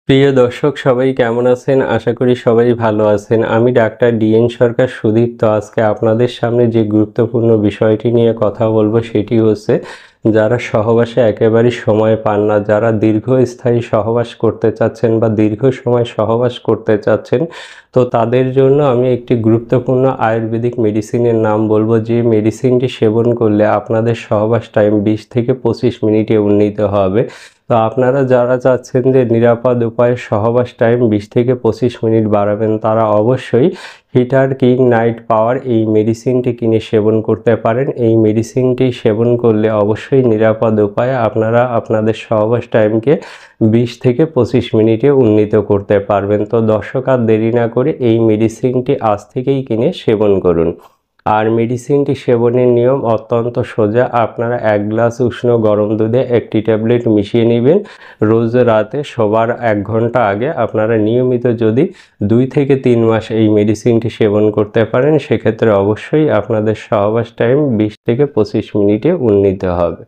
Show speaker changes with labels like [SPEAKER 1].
[SPEAKER 1] প্রিয় দর্শক সবাই কেমন আছেন? আশা করি সবাই ভালো আছেন। আমি ডাক্তার ডিএন সরকার সুদীপ্ত। আজকে আপনাদের সামনে যে গুরুত্বপূর্ণ বিষয়টি নিয়ে কথা বলবো সেটি হচ্ছে যারা সহবাসে একেবারেই সময় পান না, যারা দীর্ঘস্থায়ী সহবাস করতে চাচ্ছেন বা দীর্ঘ সময় সহবাস করতে চাচ্ছেন, তো তাদের জন্য আমি একটি গুরুত্বপূর্ণ আয়ুর্বেদিক মেডিসিনের নাম বলবো, যে মেডিসিনটি সেবন করলে আপনাদের সহবাস টাইম 20 থেকে 25 মিনিটে উন্নীত হবে। তো আপনারা যারা চাচ্ছেন যে নিরাপদ উপায়ে সহবাস টাইম 20 থেকে 25 মিনিট বাড়াবেন, তারা অবশ্যই হিটার কিং নাইট পাওয়ার এই মেডিসিনটি কিনে সেবন করতে পারেন। এই মেডিসিনটি সেবন করলে অবশ্যই নিরাপদ উপায়ে আপনারা আপনাদের সহবাস টাইমকে 20 থেকে 25 মিনিটে উন্নীত করতে পারবেন। তো দর্শক, আর দেরি না করে এই মেডিসিনটি আজ থেকেই কিনে সেবন করুন। আর মেডিসিনটি সেবনের নিয়ম অত্যন্ত সোজা। আপনারা 1 গ্লাস উষ্ণ গরম দুধে একটি ট্যাবলেট মিশিয়ে নেবেন। রোজ রাতে শোবার 1 ঘন্টা আগে আপনারা নিয়মিত যদি 2 থেকে 3 মাস এই মেডিসিনটি সেবন করতে পারেন, সেক্ষেত্রে অবশ্যই আপনাদের সহবাস টাইম 20 থেকে 25 মিনিটে উন্নীত হবে।